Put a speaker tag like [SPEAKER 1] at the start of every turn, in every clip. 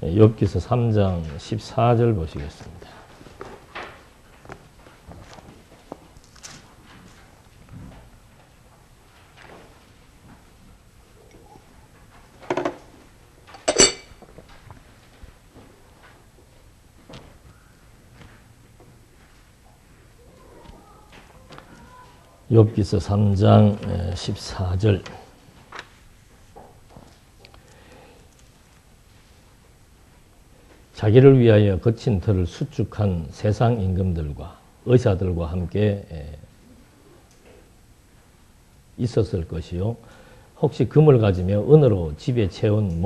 [SPEAKER 1] 욥기서 3장 14절 보시겠습니다. 욥기서 3장 14절. 자기를 위하여 거친 터를 수축한 세상 임금들과 의사들과 함께 있었을 것이요. 혹시 금을 가지며 은으로 집에 채운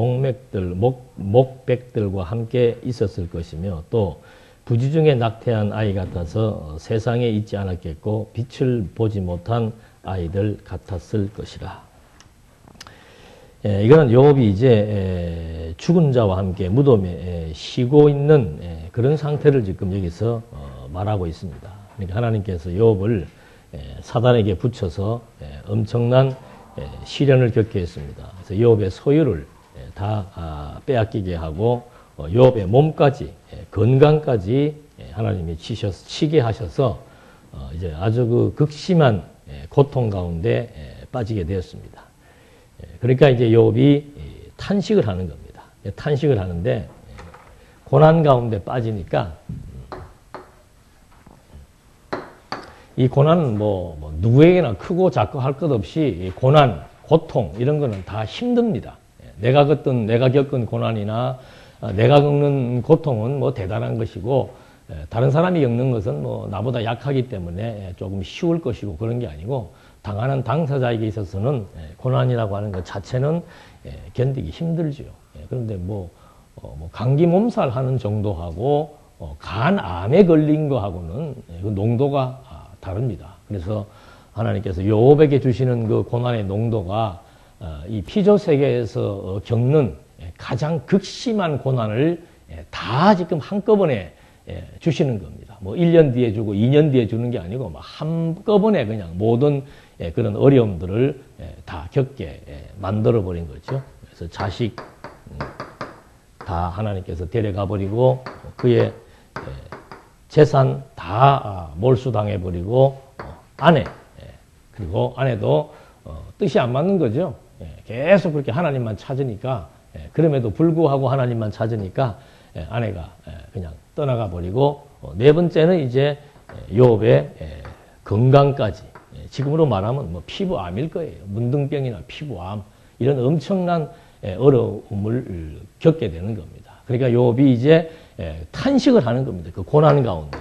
[SPEAKER 1] 목백들과 함께 있었을 것이며, 또 부지중에 낙태한 아이 같아서 세상에 있지 않았겠고 빛을 보지 못한 아이들 같았을 것이라. 이거는 욥이 이제 죽은 자와 함께 무덤에 쉬고 있는 그런 상태를 지금 여기서 말하고 있습니다. 그러니까 하나님께서 욥을 사단에게 붙여서 엄청난 시련을 겪게 했습니다. 그래서 욥의 소유를 다 빼앗기게 하고 욥의 몸까지, 건강까지 하나님이 치게 하셔서 이제 아주 그 극심한 고통 가운데 빠지게 되었습니다. 그러니까 이제 욥이 탄식을 하는 겁니다. 탄식을 하는데 고난 가운데 빠지니까 이 고난은 뭐 누구에게나 크고 작고 할 것 없이 고난, 고통 이런 거는 다 힘듭니다. 내가 겪은 고난이나 내가 겪는 고통은 뭐 대단한 것이고, 다른 사람이 겪는 것은 뭐 나보다 약하기 때문에 조금 쉬울 것이고 그런 게 아니고, 당하는 당사자에게 있어서는 고난이라고 하는 것 자체는 견디기 힘들죠. 그런데 감기 몸살 하는 정도하고 간암에 걸린 거하고는 그 농도가 다릅니다. 그래서 하나님께서 욥에게 주시는 그 고난의 농도가 이 피조 세계에서 겪는 가장 극심한 고난을 다 지금 한꺼번에 주시는 겁니다. 뭐 1년 뒤에 주고 2년 뒤에 주는 게 아니고 막 한꺼번에 그냥 모든 그런 어려움들을 다 겪게 만들어 버린 거죠. 그래서 자식 다 하나님께서 데려가 버리고 그의 재산 다 몰수당해 버리고 아내, 그리고 아내도 뜻이 안 맞는 거죠. 계속 그렇게 하나님만 찾으니까, 그럼에도 불구하고 하나님만 찾으니까 아내가 그냥 떠나가 버리고, 네 번째는 이제 욥의 건강까지, 지금으로 말하면 뭐 피부암일 거예요. 문둥병이나 피부암 이런 엄청난 어려움을 겪게 되는 겁니다. 그러니까 욥이 이제 탄식을 하는 겁니다. 그 고난 가운데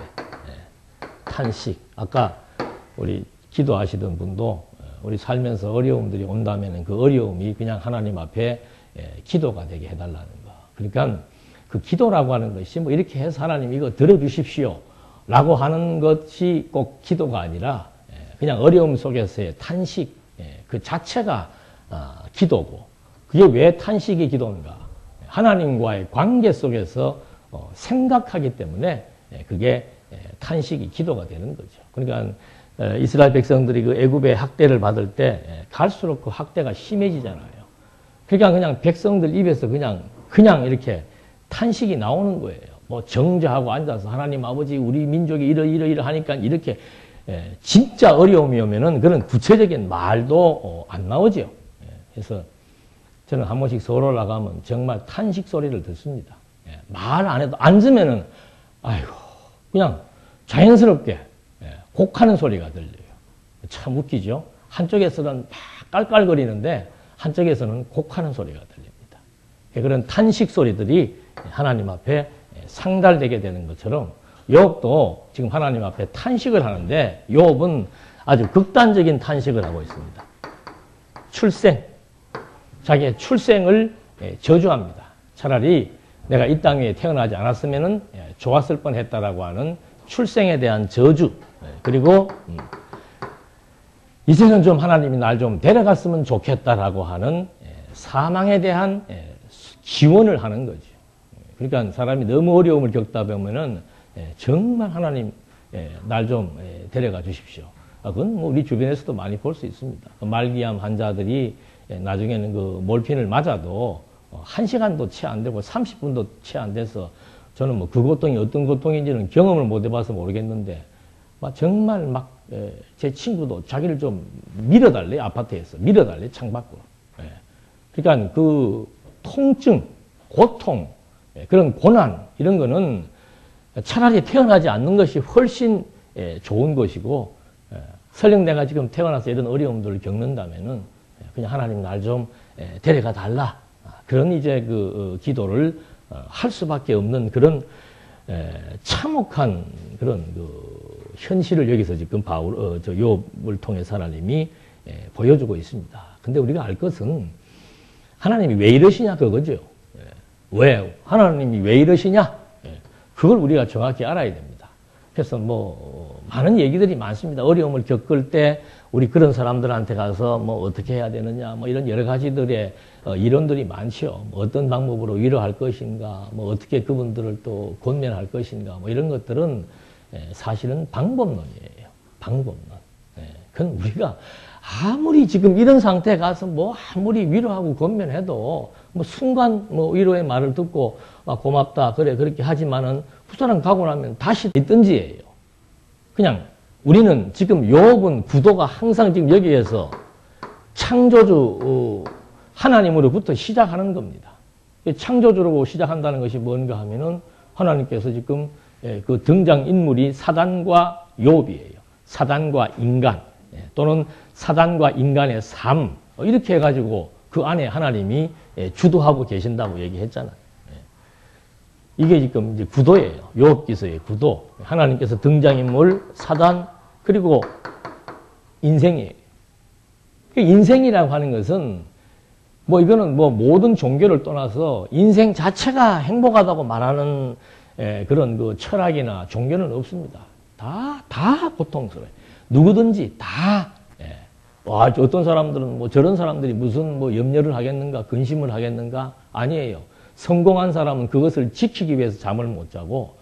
[SPEAKER 1] 탄식. 아까 우리 기도하시던 분도 우리 살면서 어려움들이 온다면 그 어려움이 그냥 하나님 앞에 기도가 되게 해달라는 거. 그러니까 그 기도라고 하는 것이 뭐 이렇게 해서 하나님 이거 들어주십시오 라고 하는 것이 꼭 기도가 아니라 그냥 어려움 속에서의 탄식 그 자체가 기도고, 그게 왜 탄식이 기도인가? 하나님과의 관계 속에서 생각하기 때문에 그게 탄식이 기도가 되는 거죠. 그러니까 이스라엘 백성들이 그 애굽의 학대를 받을 때 갈수록 그 학대가 심해지잖아요. 그러니까 그냥 백성들 입에서 그냥 이렇게 탄식이 나오는 거예요. 뭐 정죄하고 앉아서 하나님 아버지 우리 민족이 이러 하니까 이렇게 진짜 어려움이 오면은 그런 구체적인 말도 안 나오죠. 그래서 저는 한 번씩 서울 올라가면 정말 탄식 소리를 듣습니다. 말 안 해도 앉으면은 아이고 그냥 자연스럽게 곡하는 소리가 들려요. 참 웃기죠. 한쪽에서는 막 깔깔거리는데 한쪽에서는 곡하는 소리가 들립니다. 그런 탄식 소리들이 하나님 앞에 상달되게 되는 것처럼 욥도 지금 하나님 앞에 탄식을 하는데, 욥은 아주 극단적인 탄식을 하고 있습니다. 자기의 출생을 저주합니다. 차라리 내가 이 땅 위에 태어나지 않았으면 좋았을 뻔했다라고 하는 출생에 대한 저주, 그리고 이제는 좀 하나님이 날 좀 데려갔으면 좋겠다라고 하는 사망에 대한 기원을 하는 거죠. 그러니까 사람이 너무 어려움을 겪다 보면은 정말 하나님 날 좀 데려가 주십시오. 그건 뭐 우리 주변에서도 많이 볼 수 있습니다. 말기암 환자들이 나중에는 그 몰핀을 맞아도 1시간도 채 안 되고 30분도 채 안 돼서 저는 뭐 그 고통이 어떤 고통인지는 경험을 못 해봐서 모르겠는데 정말 막 제 친구도 자기를 좀 밀어달래, 아파트에서 밀어달래, 창밖으로. 그러니까 그 통증, 고통, 그런 고난 이런 거는 차라리 태어나지 않는 것이 훨씬 좋은 것이고, 설령 내가 지금 태어나서 이런 어려움들을 겪는다면은 그냥 하나님 날 좀 데려가 달라, 그런 이제 그 기도를 할 수밖에 없는 그런 참혹한 그런 그 현실을 여기서 지금 욥을 통해서 하나님이 보여주고 있습니다. 근데 우리가 알 것은 하나님이 왜 이러시냐 그거죠. 왜 하나님이 왜 이러시냐, 그걸 우리가 정확히 알아야 됩니다. 그래서 뭐 많은 얘기들이 많습니다. 어려움을 겪을 때 우리 그런 사람들한테 가서 뭐 어떻게 해야 되느냐, 뭐 이런 여러 가지들의 이론들이 많죠. 뭐 어떤 방법으로 위로할 것인가, 뭐 어떻게 그분들을 또 권면할 것인가, 뭐 이런 것들은 사실은 방법론이에요. 방법론. 그건 우리가 아무리 지금 이런 상태에 가서 뭐 아무리 위로하고 권면해도 뭐 순간 뭐 위로의 말을 듣고 고맙다, 그래, 그렇게 하지만은 그 사람 가고 나면 다시 있든지예요. 그냥 우리는 지금 욥은 구도가 항상 지금 여기에서 창조주 하나님으로부터 시작하는 겁니다. 창조주로 시작한다는 것이 뭔가 하면은 하나님께서 지금 그 등장인물이 사단과 욥이에요. 사단과 인간, 또는 사단과 인간의 삶, 이렇게 해가지고 그 안에 하나님이 주도하고 계신다고 얘기했잖아요. 이게 지금 이제 구도예요. 욥기서의 구도. 하나님께서 등장인물, 사단, 그리고 인생이에요. 인생이라고 하는 것은 뭐 이거는 뭐 모든 종교를 떠나서 인생 자체가 행복하다고 말하는 그런 그 철학이나 종교는 없습니다. 다 고통스러워요. 누구든지 다. 어떤 사람들은 뭐 저런 사람들이 무슨 뭐 염려를 하겠는가, 근심을 하겠는가? 아니에요. 성공한 사람은 그것을 지키기 위해서 잠을 못 자고,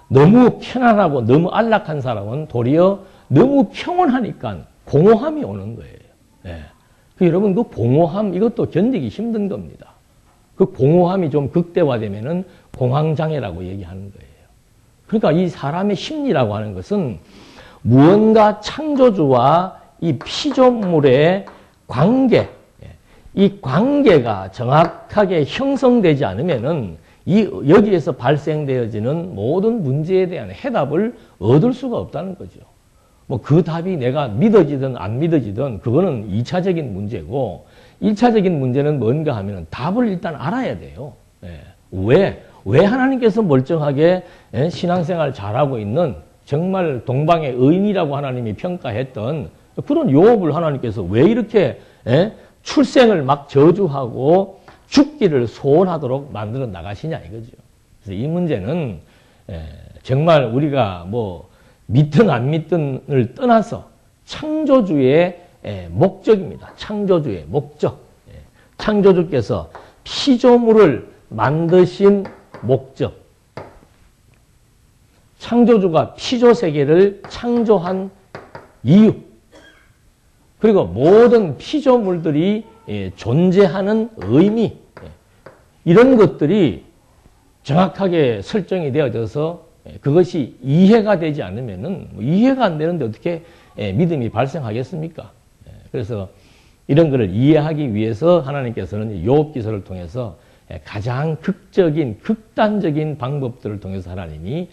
[SPEAKER 1] 너무 편안하고 너무 안락한 사람은 도리어 너무 평온하니까 공허함이 오는 거예요. 여러분, 그 공허함, 이것도 견디기 힘든 겁니다. 그 공허함이 좀 극대화되면은 공황장애라고 얘기하는 거예요. 그러니까 이 사람의 심리라고 하는 것은 무언가 창조주와 이 피조물의 관계, 이 관계가 정확하게 형성되지 않으면은 여기에서 발생되어지는 모든 문제에 대한 해답을 얻을 수가 없다는 거죠. 뭐 그 답이 내가 믿어지든 안 믿어지든 그거는 2차적인 문제고, 1차적인 문제는 뭔가 하면은 답을 일단 알아야 돼요. 왜 하나님께서 멀쩡하게 신앙생활 잘하고 있는 정말 동방의 의인이라고 하나님이 평가했던 그런 욥을 하나님께서 왜 이렇게 출생을 막 저주하고 죽기를 소원하도록 만들어 나가시냐 이거죠. 그래서 이 문제는 정말 우리가 뭐 믿든 안 믿든을 떠나서 창조주의 목적입니다. 창조주의 목적. 창조주께서 피조물을 만드신 목적. 창조주가 피조세계를 창조한 이유. 그리고 모든 피조물들이 존재하는 의미. 이런 것들이 정확하게 설정이 되어져서 그것이 이해가 되지 않으면은 이해가 안 되는데 어떻게 믿음이 발생하겠습니까? 그래서 이런 것을 이해하기 위해서 하나님께서는 욥기서를 통해서 가장 극단적인 방법들을 통해서 하나님이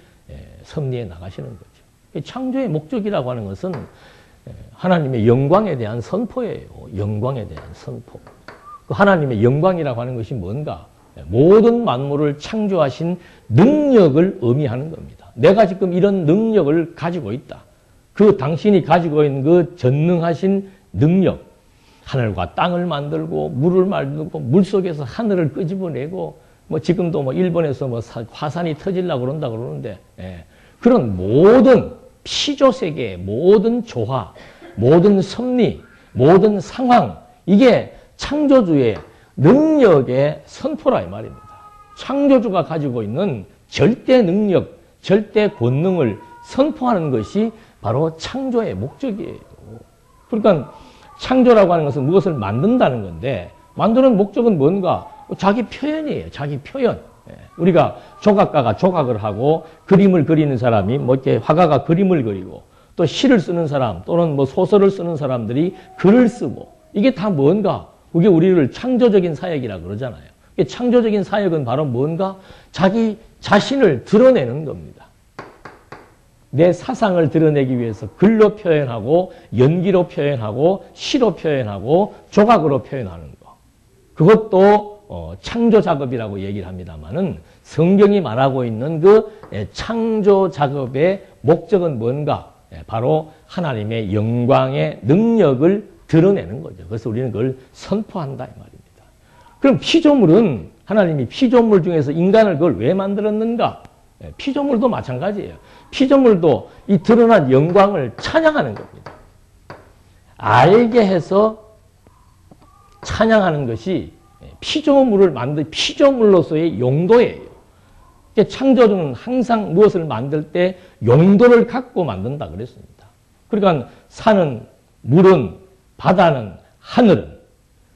[SPEAKER 1] 섭리해 나가시는 거죠. 창조의 목적이라고 하는 것은 하나님의 영광에 대한 선포예요. 영광에 대한 선포. 하나님의 영광이라고 하는 것이 뭔가? 모든 만물을 창조하신 능력을 의미하는 겁니다. 내가 지금 이런 능력을 가지고 있다. 그 당신이 가지고 있는 그 전능하신 능력, 하늘과 땅을 만들고 물을 만들고 물 속에서 하늘을 끄집어내고 뭐 지금도 뭐 일본에서 뭐 화산이 터지려고 그런다 그러는데 그런 모든 피조 세계의 모든 조화, 모든 섭리, 모든 상황, 이게 창조주의 능력의 선포라 이 말입니다. 창조주가 가지고 있는 절대 능력, 절대 권능을 선포하는 것이 바로 창조의 목적이에요. 그러니까 창조라고 하는 것은 무엇을 만든다는 건데, 만드는 목적은 뭔가? 자기 표현이에요. 자기 표현. 우리가 조각가가 조각을 하고 그림을 그리는 사람이 뭐 이렇게 화가가 그림을 그리고 또 시를 쓰는 사람 또는 뭐 소설을 쓰는 사람들이 글을 쓰고 이게 다 뭔가? 그게 우리를 창조적인 사역이라 그러잖아요. 창조적인 사역은 바로 뭔가? 자기 자신을 드러내는 겁니다. 내 사상을 드러내기 위해서 글로 표현하고 연기로 표현하고 시로 표현하고 조각으로 표현하는 거. 그것도 창조 작업이라고 얘기를 합니다만은 성경이 말하고 있는 그 창조 작업의 목적은 뭔가? 바로 하나님의 영광의 능력을 드러내는 거죠. 그래서 우리는 그걸 선포한다 이 말입니다. 그럼 피조물은 하나님이 피조물 중에서 인간을 그걸 왜 만들었는가? 피조물도 마찬가지예요. 피조물도 이 드러난 영광을 찬양하는 겁니다. 알게 해서 찬양하는 것이 피조물을 만들 피조물로서의 용도예요. 창조주는 항상 무엇을 만들 때 용도를 갖고 만든다 그랬습니다. 그러니까 산은, 물은, 바다는, 하늘은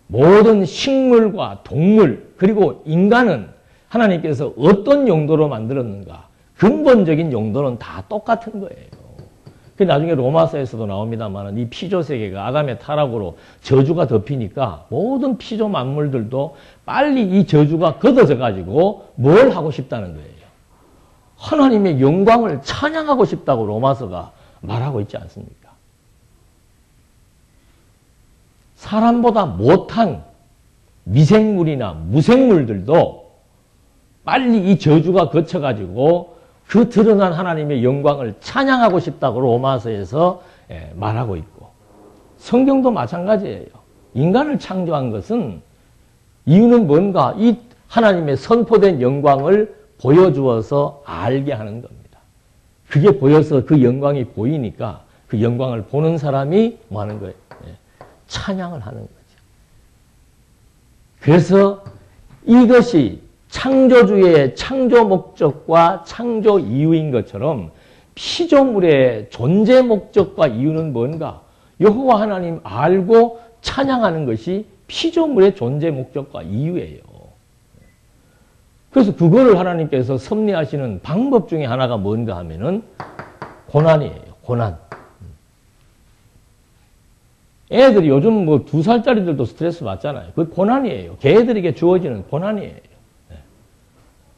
[SPEAKER 1] 모든 식물과 동물 그리고 인간은 하나님께서 어떤 용도로 만들었는가? 근본적인 용도는 다 똑같은 거예요. 그 나중에 로마서에서도 나옵니다만 이 피조 세계가 아담의 타락으로 저주가 덮이니까 모든 피조 만물들도 빨리 이 저주가 걷어져 가지고 뭘 하고 싶다는 거예요. 하나님의 영광을 찬양하고 싶다고 로마서가 말하고 있지 않습니까? 사람보다 못한 미생물이나 무생물들도 빨리 이 저주가 거쳐가지고 그 드러난 하나님의 영광을 찬양하고 싶다고 로마서에서 말하고 있고 성경도 마찬가지예요. 인간을 창조한 것은 이유는 뭔가? 이 하나님의 선포된 영광을 보여주어서 알게 하는 겁니다. 그게 보여서 그 영광이 보이니까 그 영광을 보는 사람이 뭐 하는 거예요? 찬양을 하는 거죠. 그래서 이것이 창조주의 창조 목적과 창조 이유인 것처럼 피조물의 존재 목적과 이유는 뭔가? 여호와 하나님 알고 찬양하는 것이 피조물의 존재 목적과 이유예요. 그래서 그거를 하나님께서 섭리하시는 방법 중에 하나가 뭔가 하면은 고난이에요. 고난. 애들이 요즘 뭐 2살짜리들도 스트레스 받잖아요. 그 고난이에요. 걔들에게 주어지는 고난이에요.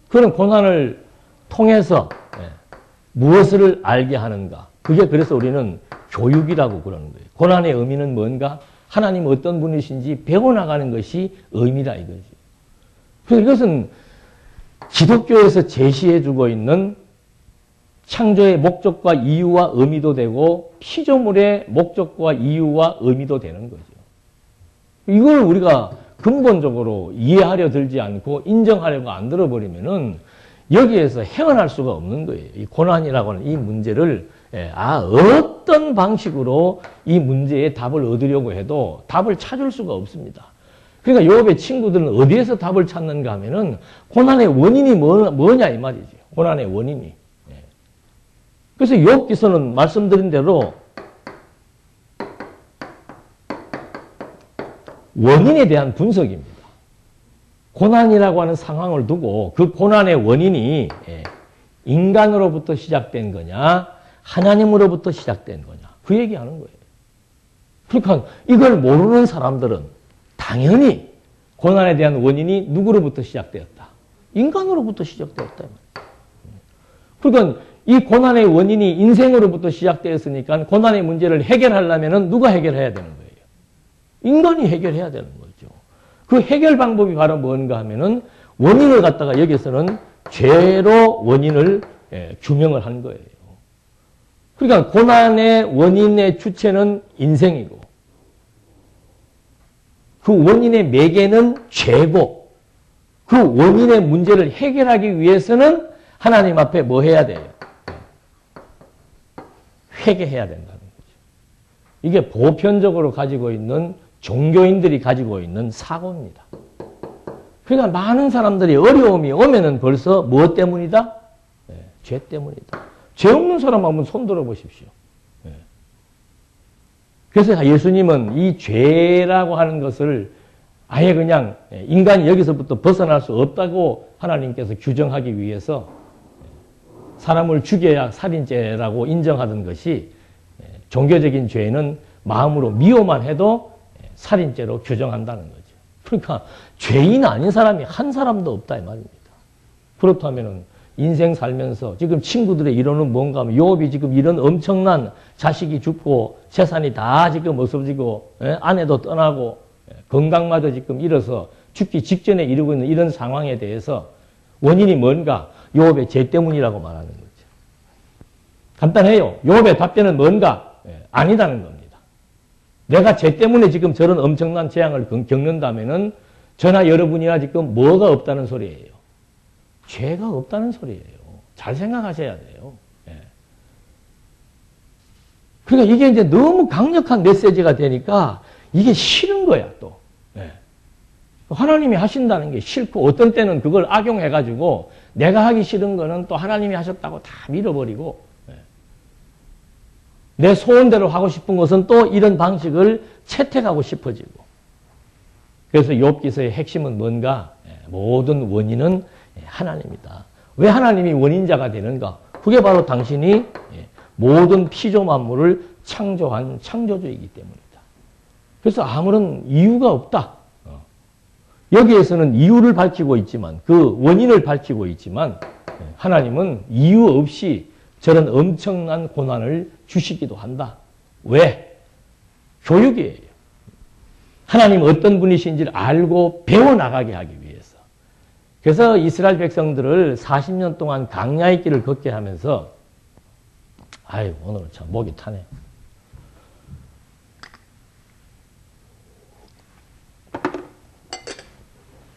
[SPEAKER 1] 그런 고난을 통해서 무엇을 알게 하는가? 그게 그래서 우리는 교육이라고 그러는 거예요. 고난의 의미는 뭔가? 하나님 어떤 분이신지 배워나가는 것이 의미다 이거지. 그래서 이것은 기독교에서 제시해주고 있는 창조의 목적과 이유와 의미도 되고 피조물의 목적과 이유와 의미도 되는 거죠. 이걸 우리가 근본적으로 이해하려 들지 않고 인정하려고 안 들어버리면은 여기에서 헤어날 수가 없는 거예요. 이 고난이라고 하는 이 문제를 어떤 방식으로 이 문제에 답을 얻으려고 해도 답을 찾을 수가 없습니다. 그러니까 욥의 친구들은 어디에서 답을 찾는가 하면은 고난의 원인이 뭐냐 이 말이죠. 고난의 원인이. 그래서 욥기서는 말씀드린 대로 원인에 대한 분석입니다. 고난이라고 하는 상황을 두고 그 고난의 원인이 인간으로부터 시작된 거냐 하나님으로부터 시작된 거냐 그 얘기하는 거예요. 그러니까 이걸 모르는 사람들은 당연히 고난에 대한 원인이 누구로부터 시작되었다. 인간으로부터 시작되었다. 그러니까 이 고난의 원인이 인생으로부터 시작되었으니까 고난의 문제를 해결하려면 누가 해결해야 되는 거예요? 인간이 해결해야 되는 거죠. 그 해결 방법이 바로 뭔가 하면은 원인을 갖다가 여기서는 죄로 원인을 규명을 한 거예요. 그러니까 고난의 원인의 주체는 인생이고 그 원인의 매개는 죄고 그 원인의 문제를 해결하기 위해서는 하나님 앞에 뭐 해야 돼요? 회개해야 된다는 거죠. 이게 보편적으로 가지고 있는 종교인들이 가지고 있는 사고입니다. 그러니까 많은 사람들이 어려움이 오면은 벌써 무엇 때문이다? 죄 때문이다. 죄 없는 사람 한번 손 들어보십시오. 그래서 예수님은 이 죄라고 하는 것을 아예 그냥 인간이 여기서부터 벗어날 수 없다고 하나님께서 규정하기 위해서 사람을 죽여야 살인죄라고 인정하던 것이 종교적인 죄는 마음으로 미워만 해도 살인죄로 규정한다는 거죠. 그러니까 죄인 아닌 사람이 한 사람도 없다 이 말입니다. 그렇다면은 인생 살면서 지금 친구들의 이론은 뭔가 하면 욥이 지금 이런 엄청난 자식이 죽고 재산이 다 지금 없어지고 아내도 떠나고 건강마저 지금 잃어서 죽기 직전에 이르고 있는 이런 상황에 대해서 원인이 뭔가? 욥의 죄 때문이라고 말하는 거죠. 간단해요. 욥의 답변은 뭔가? 아니다는 겁니다. 내가 죄 때문에 지금 저런 엄청난 재앙을 겪는다면은 저나 여러분이나 지금 뭐가 없다는 소리예요. 죄가 없다는 소리예요. 잘 생각하셔야 돼요. 그러니까 이게 이제 너무 강력한 메시지가 되니까 이게 싫은 거야, 또. 하나님이 하신다는 게 싫고, 어떤 때는 그걸 악용해가지고, 내가 하기 싫은 거는 또 하나님이 하셨다고 다 밀어버리고, 내 소원대로 하고 싶은 것은 또 이런 방식을 채택하고 싶어지고. 그래서 욥기서의 핵심은 뭔가? 모든 원인은 하나님이다. 왜 하나님이 원인자가 되는가? 그게 바로 당신이 모든 피조 만물을 창조한 창조주이기 때문이다. 그래서 아무런 이유가 없다. 여기에서는 이유를 밝히고 있지만, 그 원인을 밝히고 있지만, 하나님은 이유 없이 저런 엄청난 고난을 주시기도 한다. 왜? 교육이에요. 하나님 어떤 분이신지를 알고 배워나가게 하기 위해서. 그래서 이스라엘 백성들을 40년 동안 광야의 길을 걷게 하면서, 아유, 오늘은 참 목이 타네요.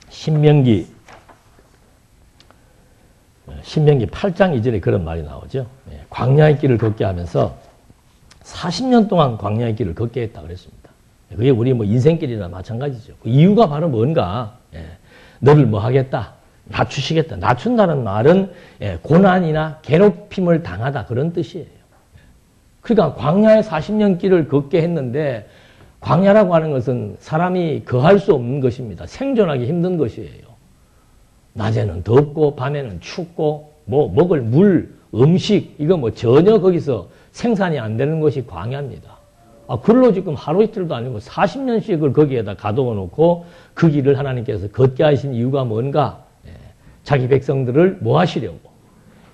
[SPEAKER 1] 신명기 8장 2절에 그런 말이 나오죠. 광야의 길을 걷게 하면서 40년 동안 광야의 길을 걷게 했다 그랬습니다. 그게 우리 뭐 인생길이나 마찬가지죠. 그 이유가 바로 뭔가? 너를 뭐 하겠다? 낮추시겠다. 낮춘다는 말은 고난이나 괴롭힘을 당하다 그런 뜻이에요. 그러니까 광야의 40년 길을 걷게 했는데 광야라고 하는 것은 사람이 거할 수 없는 것입니다. 생존하기 힘든 것이에요. 낮에는 덥고 밤에는 춥고 뭐 먹을 물, 음식 이거 뭐 전혀 거기서 생산이 안 되는 것이 광야입니다. 그걸로 지금 하루 이틀도 아니고 40년씩을 거기에다 가둬 놓고 그 길을 하나님께서 걷게 하신 이유가 뭔가? 자기 백성들을 뭐 하시려고?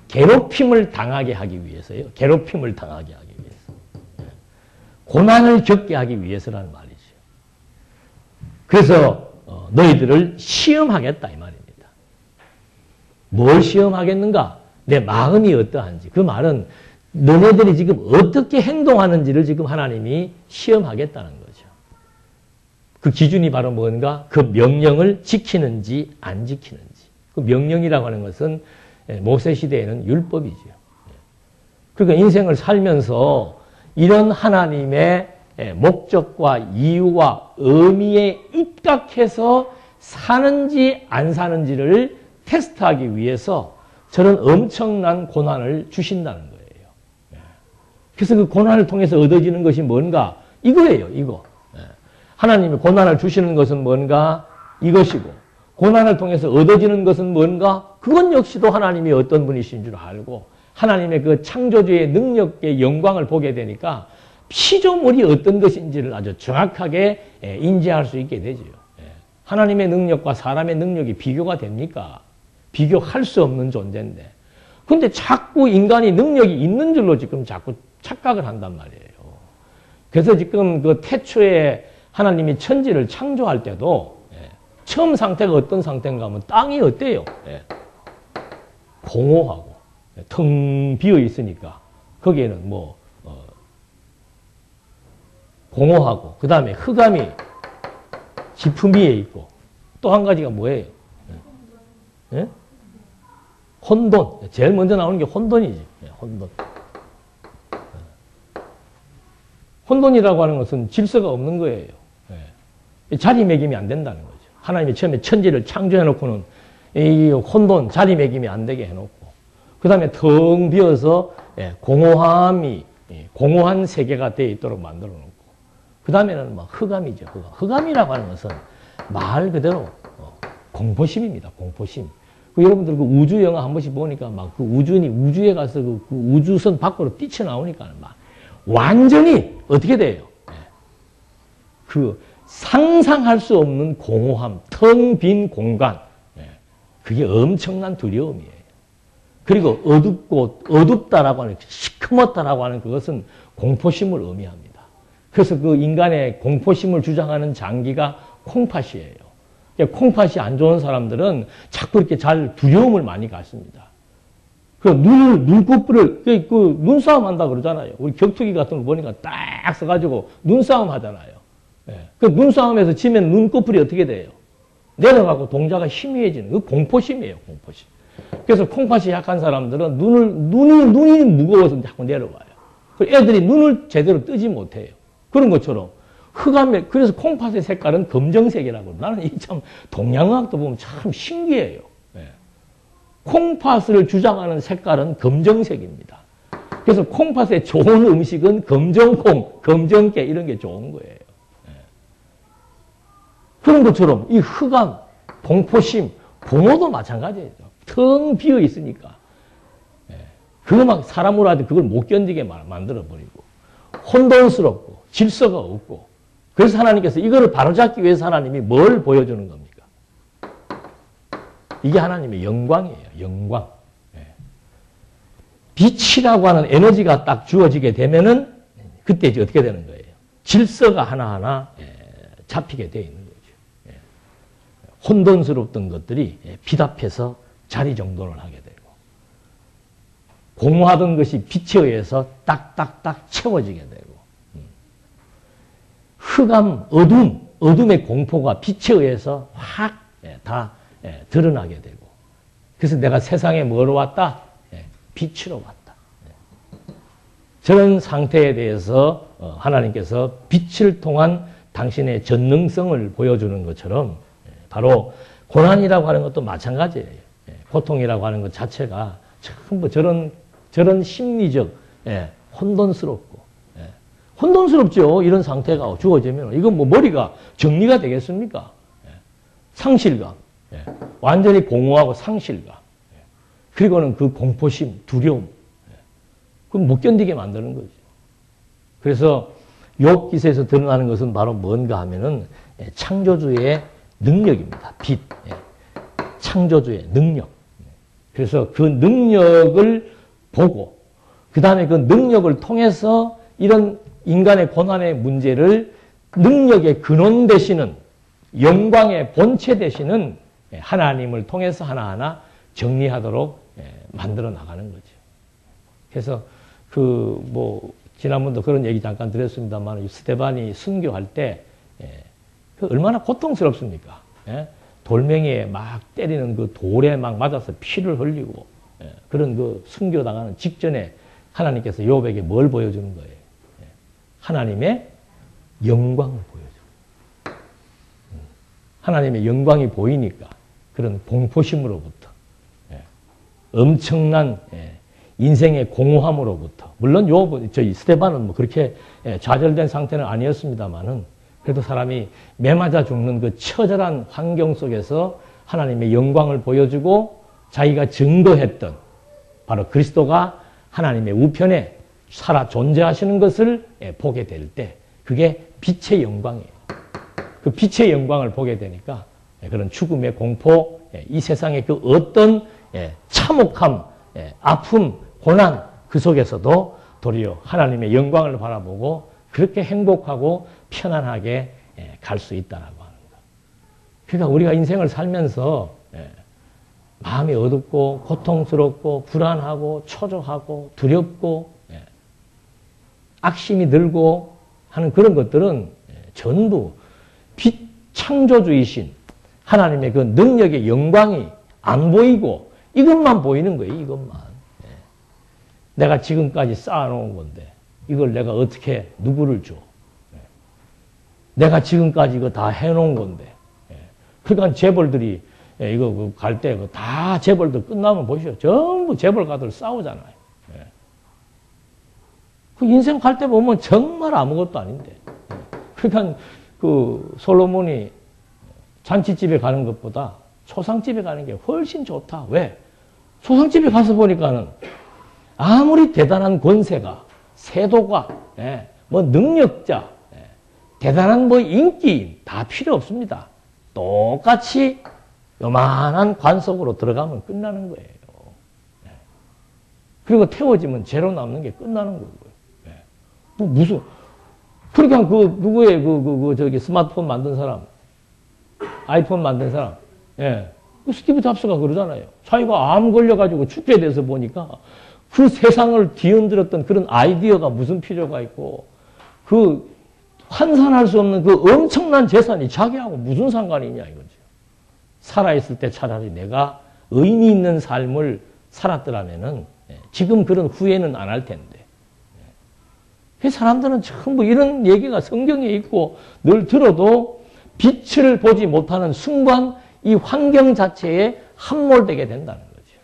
[SPEAKER 1] 괴롭힘을 당하게 하기 위해서요. 괴롭힘을 당하게 하기 위해서. 고난을 겪게 하기 위해서라는 말이죠. 그래서 너희들을 시험하겠다 이 말입니다. 뭘 시험하겠는가? 내 마음이 어떠한지. 그 말은 너네들이 지금 어떻게 행동하는지를 지금 하나님이 시험하겠다는 거죠. 그 기준이 바로 뭔가? 그 명령을 지키는지 안 지키는지. 그 명령이라고 하는 것은 모세 시대에는 율법이죠. 그러니까 인생을 살면서 이런 하나님의 목적과 이유와 의미에 입각해서 사는지 안 사는지를 테스트하기 위해서 저런 엄청난 고난을 주신다는 거예요. 그래서 그 고난을 통해서 얻어지는 것이 뭔가? 이거예요, 이거. 하나님이 고난을 주시는 것은 뭔가? 이것이고, 고난을 통해서 얻어지는 것은 뭔가? 그건 역시도 하나님이 어떤 분이신 줄 알고, 하나님의 그 창조주의 능력의 영광을 보게 되니까 피조물이 어떤 것인지를 아주 정확하게 인지할 수 있게 되죠. 하나님의 능력과 사람의 능력이 비교가 됩니까? 비교할 수 없는 존재인데. 근데 자꾸 인간이 능력이 있는 줄로 지금 자꾸 착각을 한단 말이에요. 그래서 지금 그 태초에 하나님이 천지를 창조할 때도 처음 상태가 어떤 상태인가 하면 땅이 어때요? 공허하고 텅 비어 있으니까 거기에는 뭐 공허하고 그 다음에 흑암이 지품 위에 있고 또 한 가지가 뭐예요? 혼돈. 제일 먼저 나오는 게 혼돈이지. 혼돈. 혼돈이라고 하는 것은 질서가 없는 거예요. 자리매김이 안 된다는 거죠. 하나님이 처음에 천지를 창조해놓고는 이 혼돈, 자리매김이 안 되게 해놓고 그 다음에 텅 비어서 공허함이 공허한 세계가 되어 있도록 만들어 놓고 그 다음에는 막 흑암이죠. 흑암이라고 하는 것은 말 그대로 공포심입니다. 공포심. 여러분들 그 우주 영화 한 번씩 보니까 막 그 우주에 가서 그 우주선 밖으로 뛰쳐나오니까 막 완전히 어떻게 돼요? 그 상상할 수 없는 공허함, 텅 빈 공간. 그게 엄청난 두려움이에요. 그리고 어둡다라고 하는, 시커멓다라고 하는 그것은 공포심을 의미합니다. 그래서 그 인간의 공포심을 주장하는 장기가 콩팥이에요. 콩팥이 안 좋은 사람들은 자꾸 이렇게 잘 두려움을 많이 갖습니다. 그 눈꺼풀을, 눈싸움 한다 그러잖아요. 우리 격투기 같은 거 보니까 딱 써가지고 눈싸움 하잖아요. 그 눈싸움에서 지면 눈꺼풀이 어떻게 돼요? 내려가고 동작이 희미해지는, 그 공포심이에요, 공포심. 그래서 콩팥이 약한 사람들은 눈이 무거워서 자꾸 내려와요. 애들이 눈을 제대로 뜨지 못해요. 그런 것처럼. 흑암에, 그래서 콩팥의 색깔은 검정색이라고. 나는 이 참, 동양의학도 보면 참 신기해요. 콩팥을 주장하는 색깔은 검정색입니다. 그래서 콩팥에 좋은 음식은 검정콩, 검정깨 이런 게 좋은 거예요. 그런 것처럼 이 흑암, 공포심, 공허도 마찬가지예요. 텅 비어 있으니까. 그거 막 사람으로 하지 그걸 못 견디게 만들어버리고, 혼돈스럽고, 질서가 없고, 그래서 하나님께서 이거를 바로잡기 위해서 하나님이 뭘 보여주는 겁니까? 이게 하나님의 영광이에요. 영광. 빛이라고 하는 에너지가 딱 주어지게 되면은 그때 이제 어떻게 되는 거예요? 질서가 하나하나 잡히게 되어 있는 거죠. 혼돈스럽던 것들이 빛 앞에서 자리정돈을 하게 되고, 공허하던 것이 빛에 의해서 딱딱딱 채워지게 되고, 흑암, 어둠의 공포가 빛에 의해서 확 다 드러나게 되고, 그래서 내가 세상에 뭐로 왔다? 빛으로 왔다. 저런 상태에 대해서 하나님께서 빛을 통한 당신의 전능성을 보여주는 것처럼 바로 고난이라고 하는 것도 마찬가지예요. 고통이라고 하는 것 자체가 전부 저런 심리적 혼돈스럽고, 혼돈스럽죠. 이런 상태가 주어지면. 이건 뭐 머리가 정리가 되겠습니까? 상실감. 완전히 공허하고 상실감. 그리고는 그 공포심, 두려움. 그건 못 견디게 만드는 거죠. 그래서 욥 기서에서 드러나는 것은 바로 뭔가 하면은 창조주의 능력입니다. 빛. 창조주의 능력. 그래서 그 능력을 보고, 그 다음에 그 능력을 통해서 이런 인간의 고난의 문제를 능력의 근원 되시는, 영광의 본체 되시는 하나님을 통해서 하나하나 정리하도록 만들어 나가는 거죠. 그래서 지난번도 그런 얘기 잠깐 드렸습니다만, 스데반이 순교할 때, 얼마나 고통스럽습니까? 돌멩이에 막 때리는 그 돌에 막 맞아서 피를 흘리고, 그런 그 순교당하는 직전에 하나님께서 욥에게 뭘 보여주는 거예요? 하나님의 영광을 보여줘. 하나님의 영광이 보이니까 그런 공포심으로부터, 엄청난 인생의 공허함으로부터, 물론 스데반은 뭐 그렇게 좌절된 상태는 아니었습니다만은, 그래도 사람이 매맞아 죽는 그 처절한 환경 속에서 하나님의 영광을 보여주고 자기가 증거했던 바로 그리스도가 하나님의 우편에 살아 존재하시는 것을 보게 될 때, 그게 빛의 영광이에요. 그 빛의 영광을 보게 되니까 그런 죽음의 공포, 이 세상의 그 어떤 참혹함, 아픔, 고난, 그 속에서도 도리어 하나님의 영광을 바라보고 그렇게 행복하고 편안하게 갈 수 있다라고 하는 것. 그러니까 우리가 인생을 살면서 마음이 어둡고 고통스럽고 불안하고 초조하고 두렵고 악심이 들고 하는 그런 것들은 전부 빛 창조주이신 하나님의 그 능력의 영광이 안 보이고 이것만 보이는 거예요. 이것만. 내가 지금까지 쌓아놓은 건데 이걸 내가 어떻게 누구를 줘? 내가 지금까지 이거 다 해놓은 건데. 그러니까 재벌들이 이거 갈 때 다 재벌들 끝나면 보시죠. 전부 재벌가들 싸우잖아요. 그 인생 갈 때 보면 정말 아무것도 아닌데. 그러니까 그 솔로몬이 잔치집에 가는 것보다 초상집에 가는 게 훨씬 좋다. 왜? 초상집에 가서 보니까는 아무리 대단한 권세가, 세도가, 뭐 능력자, 대단한 뭐 인기인 다 필요 없습니다. 똑같이 요만한 관 속으로 들어가면 끝나는 거예요. 그리고 태워지면 죄로 남는 게 끝나는 거고요. 뭐 무슨 그러니까 누구의 저기 스마트폰 만든 사람, 아이폰 만든 사람, 스티브 잡스가 그러잖아요. 자기가 암 걸려가지고 죽게 돼서 보니까 그 세상을 뒤흔들었던 그런 아이디어가 무슨 필요가 있고, 그 환산할 수 없는 그 엄청난 재산이 자기하고 무슨 상관이 있냐 이거죠. 살아있을 때 차라리 내가 의미 있는 삶을 살았더라면은 지금 그런 후회는 안 할 텐데. 그 사람들은 전부 이런 얘기가 성경에 있고 늘 들어도 빛을 보지 못하는 순간 이 환경 자체에 함몰되게 된다는 거죠.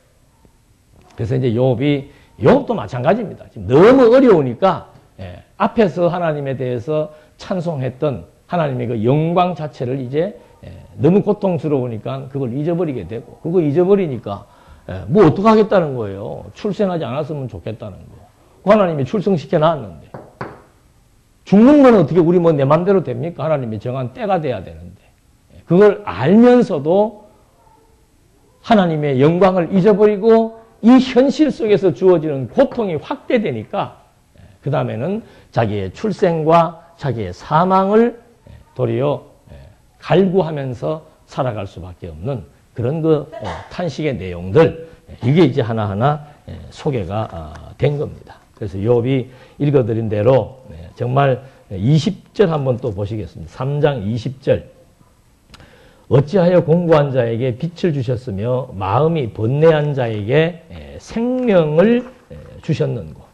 [SPEAKER 1] 그래서 이제 욥도 마찬가지입니다. 지금 너무 어려우니까 앞에서 하나님에 대해서 찬송했던 하나님의 그 영광 자체를 이제 너무 고통스러우니까 그걸 잊어버리게 되고, 그거 잊어버리니까 뭐 어떡하겠다는 거예요. 출생하지 않았으면 좋겠다는 거. 그 하나님이 출생시켜 놨는데. 죽는 건 어떻게 우리 뭐 내 맘대로 됩니까? 하나님이 정한 때가 돼야 되는데. 그걸 알면서도 하나님의 영광을 잊어버리고 이 현실 속에서 주어지는 고통이 확대되니까 그 다음에는 자기의 출생과 자기의 사망을 도리어 갈구하면서 살아갈 수밖에 없는 그런 탄식의 내용들, 이게 이제 하나하나 소개가 된 겁니다. 그래서 욥이 읽어드린 대로 정말 20절 한번 또 보시겠습니다. 3장 20절. 어찌하여 공고한 자에게 빛을 주셨으며 마음이 번뇌한 자에게 생명을 주셨는고.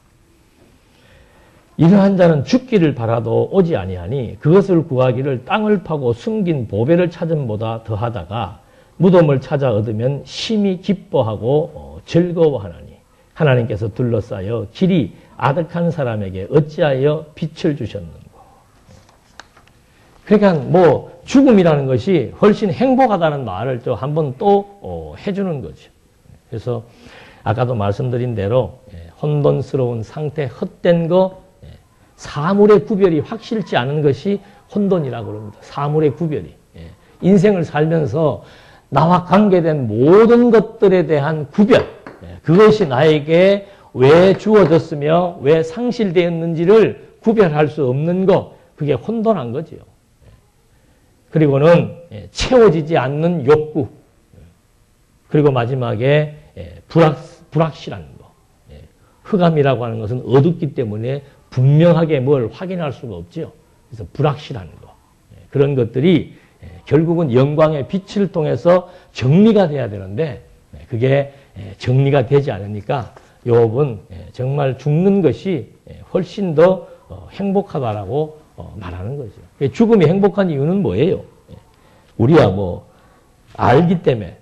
[SPEAKER 1] 이러한 자는 죽기를 바라도 오지 아니하니 그것을 구하기를 땅을 파고 숨긴 보배를 찾음보다 더하다가 무덤을 찾아 얻으면 심히 기뻐하고 즐거워하나니 하나님께서 둘러싸여 길이 아득한 사람에게 어찌하여 빛을 주셨는고. 그러니까 뭐 죽음이라는 것이 훨씬 행복하다는 말을 또 한 번 또 해주는 거죠. 그래서 아까도 말씀드린 대로 혼돈스러운 상태, 헛된 거, 사물의 구별이 확실치 않은 것이 혼돈이라고 그럽니다. 사물의 구별이. 인생을 살면서 나와 관계된 모든 것들에 대한 구별, 그것이 나에게 왜 주어졌으며 왜 상실되었는지를 구별할 수 없는 것, 그게 혼돈한 거지요. 그리고는 채워지지 않는 욕구, 그리고 마지막에 불확실한 거. 흑암이라고 하는 것은 어둡기 때문에 분명하게 뭘 확인할 수가 없죠. 그래서 불확실한 거. 그런 것들이 결국은 영광의 빛을 통해서 정리가 돼야 되는데 그게 정리가 되지 않으니까 욥은 정말 죽는 것이 훨씬 더 행복하다라고 말하는 거죠. 죽음이 행복한 이유는 뭐예요? 우리야 뭐 알기 때문에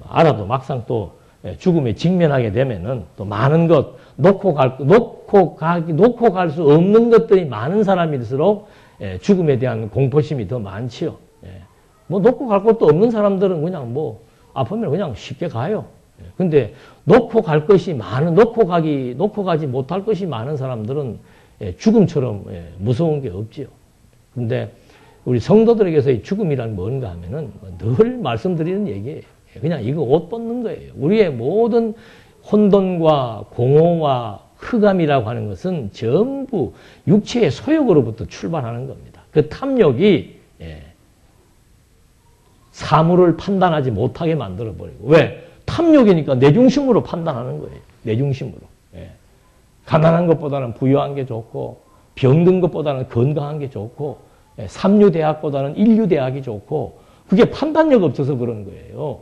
[SPEAKER 1] 알아도 막상 또 죽음에 직면하게 되면은 또 많은 것 놓고 갈 수 없는 것들이 많은 사람일수록 죽음에 대한 공포심이 더 많지요. 뭐 놓고 갈 것도 없는 사람들은 그냥 뭐 아프면 그냥 쉽게 가요. 근데 놓고 가지 못할 것이 많은 사람들은 죽음처럼 무서운 게 없지요. 근데 우리 성도들에게서의 죽음이란 뭔가 하면은 늘 말씀드리는 얘기예요. 그냥 이거 옷 벗는 거예요. 우리의 모든 혼돈과 공허와 흑암이라고 하는 것은 전부 육체의 소욕으로부터 출발하는 겁니다. 그 탐욕이 사물을 판단하지 못하게 만들어버리고. 왜? 탐욕이니까 내 중심으로 판단하는 거예요. 내 중심으로. 가난한 것보다는 부유한 게 좋고, 병든 것보다는 건강한 게 좋고, 삼류대학보다는 인류대학이 좋고, 그게 판단력 없어서 그런 거예요.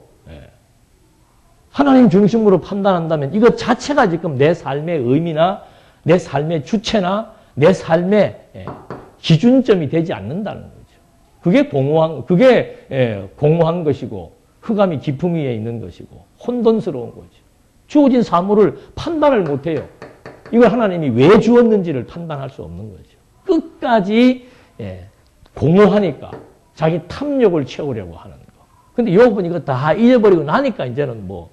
[SPEAKER 1] 하나님 중심으로 판단한다면 이것 자체가 지금 내 삶의 의미나 내 삶의 주체나 내 삶의 기준점이 되지 않는다는 거죠. 그게 공허한 것이고 흑암이 깊음 위에 있는 것이고 혼돈스러운 거죠. 주어진 사물을 판단을 못해요. 이걸 하나님이 왜 주었는지를 판단할 수 없는 거죠. 끝까지 공허하니까 자기 탐욕을 채우려고 하는 거. 근데 욥은 이거 다 잊어버리고 나니까 이제는 뭐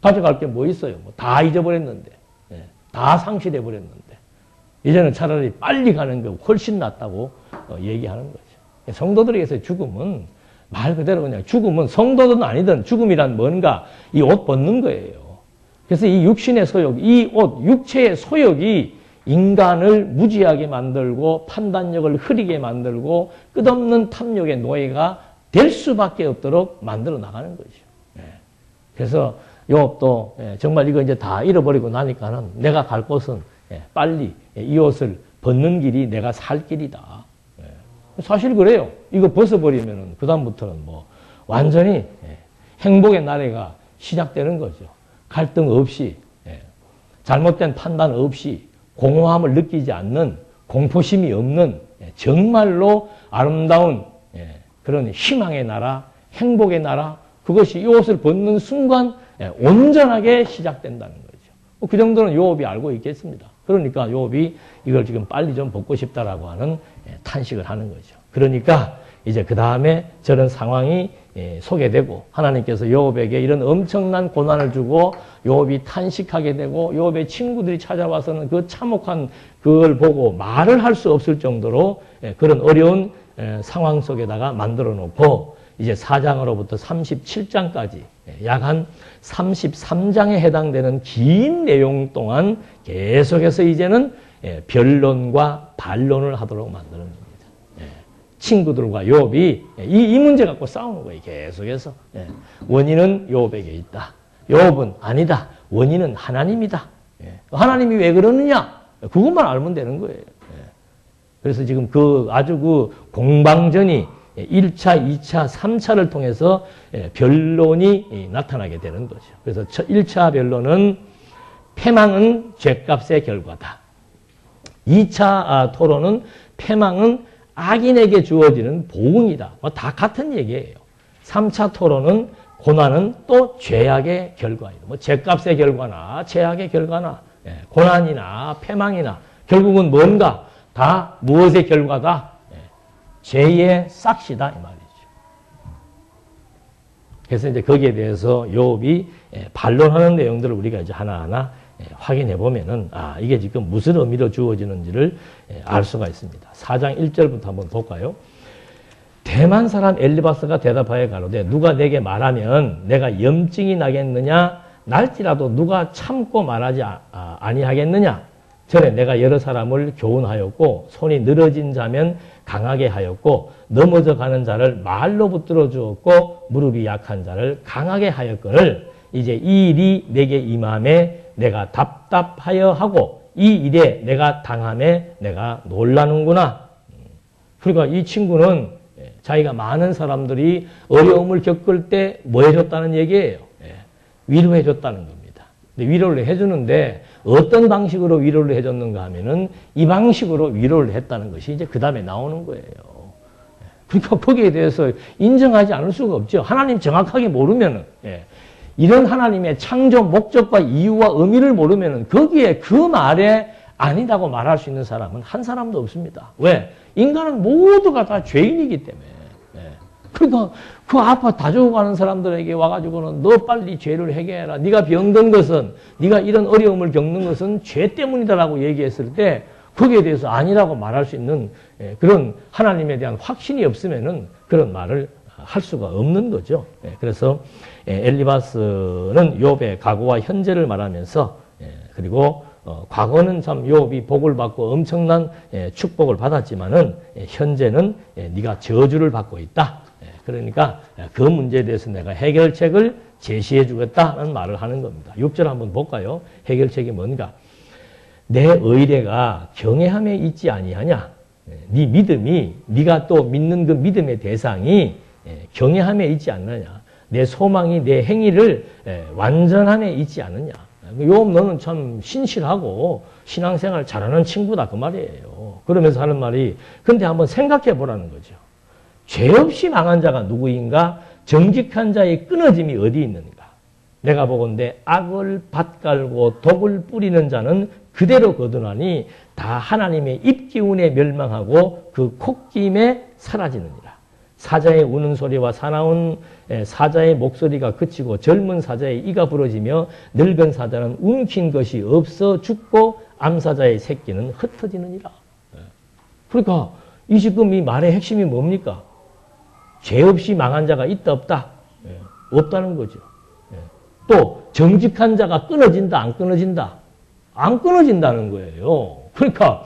[SPEAKER 1] 가져갈 게 뭐 있어요. 뭐 다 잊어버렸는데. 예, 다 상실해 버렸는데. 이제는 차라리 빨리 가는 게 훨씬 낫다고 얘기하는 거죠. 성도들에게서 죽음은 말 그대로 그냥 죽음은 성도든 아니든 죽음이란 뭔가 이 옷 벗는 거예요. 그래서 이 육신의 소욕, 이 옷, 육체의 소욕이 인간을 무지하게 만들고 판단력을 흐리게 만들고 끝없는 탐욕의 노예가 될 수밖에 없도록 만들어 나가는 거죠. 그래서 욥도 정말 이거 이제 다 잃어버리고 나니까는 내가 갈 곳은 빨리 이 옷을 벗는 길이 내가 살 길이다. 사실 그래요. 이거 벗어버리면은 그다음부터는 뭐 완전히 행복의 나래가 시작되는 거죠. 갈등 없이, 잘못된 판단 없이, 공허함을 느끼지 않는, 공포심이 없는 정말로 아름다운 그런 희망의 나라, 행복의 나라, 그것이 이 옷을 벗는 순간 온전하게 시작된다는 거죠. 그 정도는 욥이 알고 있겠습니다. 그러니까 욥이 이걸 지금 빨리 좀 벗고 싶다라고 하는 탄식을 하는 거죠. 그러니까 이제 그 다음에 저런 상황이 소개되고 하나님께서 욥에게 이런 엄청난 고난을 주고 욥이 탄식하게 되고 욥의 친구들이 찾아와서는 그 참혹한 그걸 보고 말을 할 수 없을 정도로 그런 어려운 상황 속에다가 만들어 놓고 이제 4장으로부터 37장까지 약 한 33장에 해당되는 긴 내용 동안 계속해서 이제는 변론과 반론을 하도록 만드는 겁니다. 친구들과 욥이 이 문제 갖고 싸우는 거예요. 계속해서. 원인은 욥에게 있다. 욥은 아니다. 원인은 하나님이다. 하나님이 왜 그러느냐? 그것만 알면 되는 거예요. 그래서 지금 아주 그 공방전이 1차, 2차, 3차를 통해서 변론이 나타나게 되는 거죠. 그래서 1차 변론은 패망은 죄값의 결과다. 2차 토론은 패망은 악인에게 주어지는 보응이다. 다 같은 얘기예요. 3차 토론은 고난은 또 죄악의 결과이다. 죄값의 결과나 죄악의 결과나 고난이나 패망이나 결국은 뭔가 다 무엇의 결과다? 죄의 싹시다 이 말이죠. 그래서 이제 거기에 대해서 욥이 반론하는 내용들을 우리가 이제 하나하나 확인해 보면은 이게 지금 무슨 의미로 주어지는지를 알 수가 있습니다. 4장 1절부터 한번 볼까요? 대만 사람 엘리바스가 대답하여 가로되 누가 내게 말하면 내가 염증이 나겠느냐 날지라도 누가 참고 말하지 아니하겠느냐 전에 내가 여러 사람을 교훈하였고 손이 늘어진 자면 강하게 하였고 넘어져 가는 자를 말로 붙들어 주었고 무릎이 약한 자를 강하게 하였거늘 이제 이 일이 내게 임함에 내가 답답하여 하고 이 일에 내가 당함에 내가 놀라는구나. 그러니까 이 친구는 자기가 많은 사람들이 어려움을 겪을 때 뭐 해줬다는 얘기예요. 위로해 줬다는 겁니다. 근데 위로를 해주는데 어떤 방식으로 위로를 해줬는가 하면은 이 방식으로 위로를 했다는 것이 이제 그 다음에 나오는 거예요. 그러니까 거기에 대해서 인정하지 않을 수가 없죠. 하나님 정확하게 모르면은, 이런 하나님의 창조 목적과 이유와 의미를 모르면은 거기에 그 말에 아니다고 말할 수 있는 사람은 한 사람도 없습니다. 왜? 인간은 모두가 다 죄인이기 때문에. 그러니까 그 아파 다 죽어가는 사람들에게 와가지고는 너 빨리 죄를 해결해라. 네가 병든 것은, 네가 이런 어려움을 겪는 것은 죄 때문이다라고 얘기했을 때 거기에 대해서 아니라고 말할 수 있는 그런 하나님에 대한 확신이 없으면은 그런 말을 할 수가 없는 거죠. 그래서 엘리바스는 욥의 과거와 현재를 말하면서 그리고 과거는 참 욥이 복을 받고 엄청난 축복을 받았지만은 현재는 네가 저주를 받고 있다. 그러니까 그 문제에 대해서 내가 해결책을 제시해 주겠다는 말을 하는 겁니다. 6절 한번 볼까요? 해결책이 뭔가? 내 의뢰가 경외함에 있지 아니하냐? 네 믿음이 네가 또 믿는 그 믿음의 대상이 경외함에 있지 않느냐? 내 소망이 내 행위를 완전함에 있지 않느냐? 욥 너는 참 신실하고 신앙생활 잘하는 친구다 그 말이에요. 그러면서 하는 말이 근데 한번 생각해 보라는 거죠. 죄 없이 망한 자가 누구인가? 정직한 자의 끊어짐이 어디 있는가? 내가 보건대 악을 밭갈고 독을 뿌리는 자는 그대로 거두나니 다 하나님의 입기운에 멸망하고 그 콧김에 사라지느니라. 사자의 우는 소리와 사나운 사자의 목소리가 그치고 젊은 사자의 이가 부러지며 늙은 사자는 움킨 것이 없어 죽고 암사자의 새끼는 흩어지느니라. 그러니까 이 지금 이 말의 핵심이 뭡니까? 죄 없이 망한 자가 있다 없다? 없다는 거죠. 또 정직한 자가 끊어진다 안 끊어진다? 안 끊어진다는 거예요. 그러니까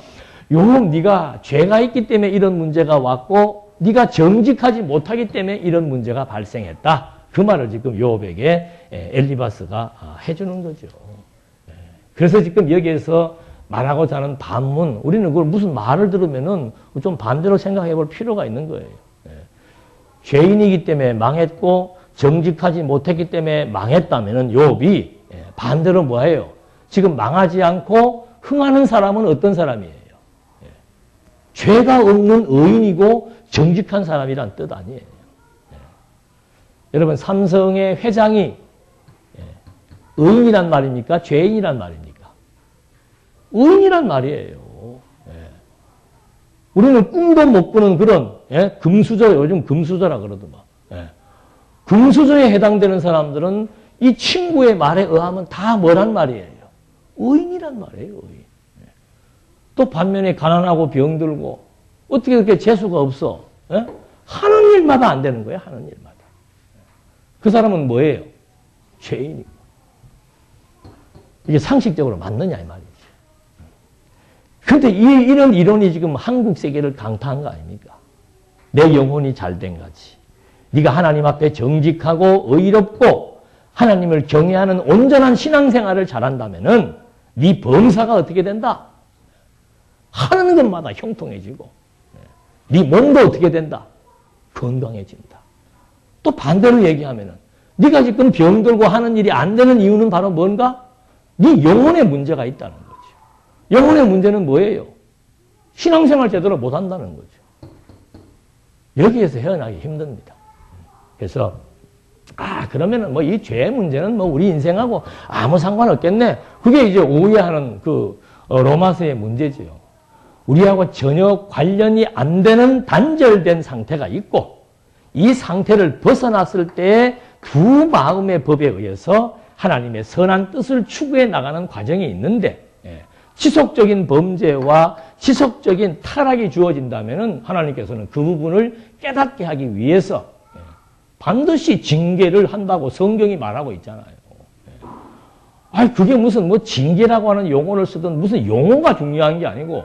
[SPEAKER 1] 요놈 네가 죄가 있기 때문에 이런 문제가 왔고 네가 정직하지 못하기 때문에 이런 문제가 발생했다. 그 말을 지금 요업에게 엘리바스가 해주는 거죠. 그래서 지금 여기에서 말하고자 하는 반문, 우리는 그걸 무슨 말을 들으면은 좀 반대로 생각해 볼 필요가 있는 거예요. 죄인이기 때문에 망했고 정직하지 못했기 때문에 망했다면은 요업이 반대로 뭐예요? 지금 망하지 않고 흥하는 사람은 어떤 사람이에요? 죄가 없는 의인이고 정직한 사람이란 뜻 아니에요. 여러분 삼성의 회장이 의인이란 말입니까? 죄인이란 말입니까? 의인이란 말이에요. 우리는 꿈도 못 꾸는 그런 금수저, 요즘 금수저라 그러더만. 금수저에 해당되는 사람들은 이 친구의 말에 의하면 다 뭐란 말이에요? 의인이란 말이에요. 의인. 또 반면에 가난하고 병들고 어떻게 그렇게 재수가 없어? 하는 일마다 안 되는 거예요. 하는 일마다. 그 사람은 뭐예요? 죄인이고. 이게 상식적으로 맞느냐 이 말이죠. 그런데 이런 이론이 지금 한국 세계를 강타한 거 아닙니까? 내 영혼이 잘된 거지. 네가 하나님 앞에 정직하고 의롭고 하나님을 경외하는 온전한 신앙생활을 잘한다면은 네 범사가 어떻게 된다? 하는 것마다 형통해지고 네 몸도 어떻게 된다? 건강해진다. 또 반대로 얘기하면은 네가 지금 병들고 하는 일이 안 되는 이유는 바로 뭔가? 네 영혼에 문제가 있다는 거죠. 영혼의 문제는 뭐예요? 신앙생활 제대로 못한다는 거죠. 여기에서 헤어나기 힘듭니다. 그래서 그러면은 뭐 이 죄의 문제는 뭐 우리 인생하고 아무 상관없겠네. 그게 이제 오해하는 그 로마서의 문제지요. 우리하고 전혀 관련이 안 되는 단절된 상태가 있고 이 상태를 벗어났을 때 두 마음의 법에 의해서 하나님의 선한 뜻을 추구해 나가는 과정이 있는데 지속적인 범죄와 지속적인 타락이 주어진다면은 하나님께서는 그 부분을 깨닫게 하기 위해서 반드시 징계를 한다고 성경이 말하고 있잖아요. 그게 무슨 뭐 징계라고 하는 용어를 쓰든 무슨 용어가 중요한 게 아니고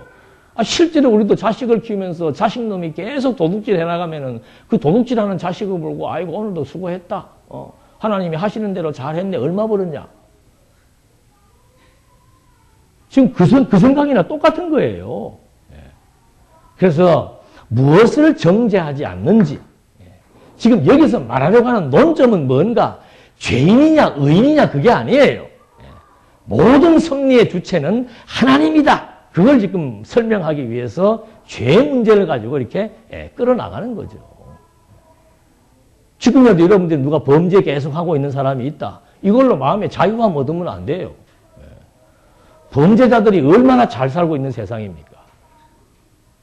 [SPEAKER 1] 실제로 우리도 자식을 키우면서 자식놈이 계속 도둑질 해나가면은 그 도둑질하는 자식을 보고 아이고 오늘도 수고했다. 하나님이 하시는 대로 잘했네. 얼마 벌었냐? 지금 그 생각이나 똑같은 거예요. 그래서 무엇을 정죄하지 않는지 지금 여기서 말하려고 하는 논점은 뭔가 죄인이냐 의인이냐 그게 아니에요. 모든 섭리의 주체는 하나님이다. 그걸 지금 설명하기 위해서 죄의 문제를 가지고 이렇게 끌어나가는 거죠. 지금이라도 여러분들이 누가 범죄 계속하고 있는 사람이 있다. 이걸로 마음에 자유감 얻으면 안 돼요. 범죄자들이 얼마나 잘 살고 있는 세상입니까?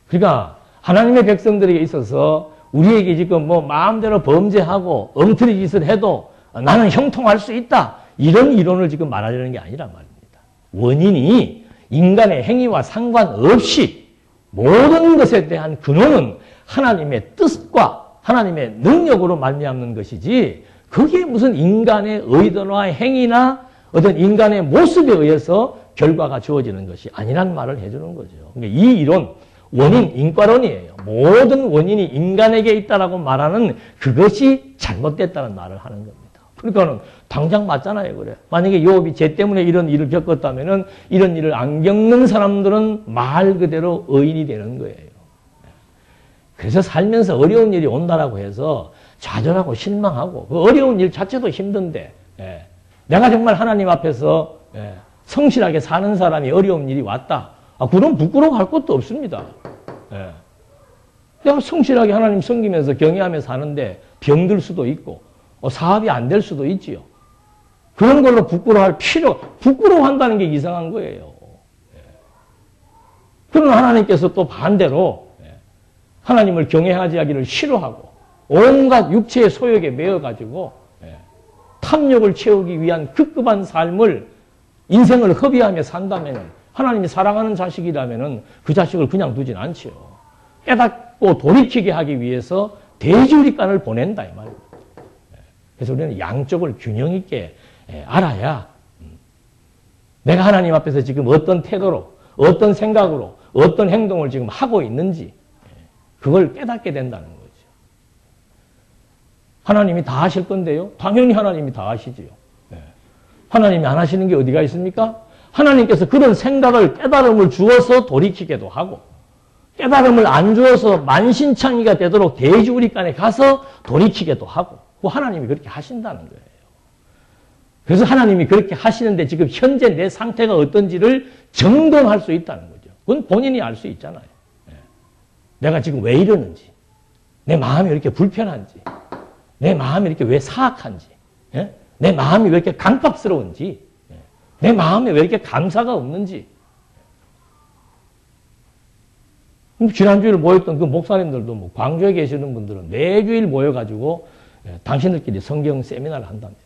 [SPEAKER 1] 그러니까 하나님의 백성들에게 있어서 우리에게 지금 뭐 마음대로 범죄하고 엉터리 짓을 해도 나는 형통할 수 있다. 이런 이론을 지금 말하려는 게 아니란 말입니다. 원인이 인간의 행위와 상관없이 모든 것에 대한 근원은 하나님의 뜻과 하나님의 능력으로 말미암는 것이지 그게 무슨 인간의 의도나 행위나 어떤 인간의 모습에 의해서 결과가 주어지는 것이 아니란 말을 해주는 거죠. 그러니까 이 이론, 원인, 인과론이에요. 모든 원인이 인간에게 있다라고 말하는 그것이 잘못됐다는 말을 하는 겁니다. 그러니까는 당장 맞잖아요, 그래. 만약에 요업이 죄 때문에 이런 일을 겪었다면은 이런 일을 안 겪는 사람들은 말 그대로 의인이 되는 거예요. 그래서 살면서 어려운 일이 온다라고 해서 좌절하고 실망하고 그 어려운 일 자체도 힘든데 내가 정말 하나님 앞에서 성실하게 사는 사람이 어려운 일이 왔다. 그럼 부끄러워할 것도 없습니다. 내가 성실하게 하나님 섬기면서 경외하며 사는데 병들 수도 있고 사업이 안 될 수도 있지요. 그런 걸로 부끄러워한다는 게 이상한 거예요. 그러나 하나님께서 또 반대로 하나님을 경외하지 하기를 싫어하고 온갖 육체의 소욕에 매여가지고 탐욕을 채우기 위한 급급한 삶을 인생을 허비하며 산다면 하나님이 사랑하는 자식이라면 그 자식을 그냥 두진 않지요. 깨닫고 돌이키게 하기 위해서 대지우리간을 보낸다 이 말입니다. 그래서 우리는 양쪽을 균형 있게 알아야 내가 하나님 앞에서 지금 어떤 태도로 어떤 생각으로 어떤 행동을 지금 하고 있는지 그걸 깨닫게 된다는 거죠. 하나님이 다 하실 건데요. 당연히 하나님이 다 하시지요. 하나님이 안 하시는 게 어디가 있습니까? 하나님께서 그런 생각을 깨달음을 주어서 돌이키게도 하고 깨달음을 안 주어서 만신창이가 되도록 대지우리간에 가서 돌이키게도 하고 하나님이 그렇게 하신다는 거예요. 그래서 하나님이 그렇게 하시는데 지금 현재 내 상태가 어떤지를 점검할 수 있다는 거죠. 그건 본인이 알 수 있잖아요. 내가 지금 왜 이러는지, 내 마음이 왜 이렇게 불편한지, 내 마음이 이렇게 왜 사악한지, 내 마음이 왜 이렇게 강박스러운지, 내 마음에 왜 이렇게 감사가 없는지. 지난주일 모였던 그 목사님들도 뭐 광주에 계시는 분들은 매주일 모여가지고 당신들끼리 성경 세미나를 한답니다.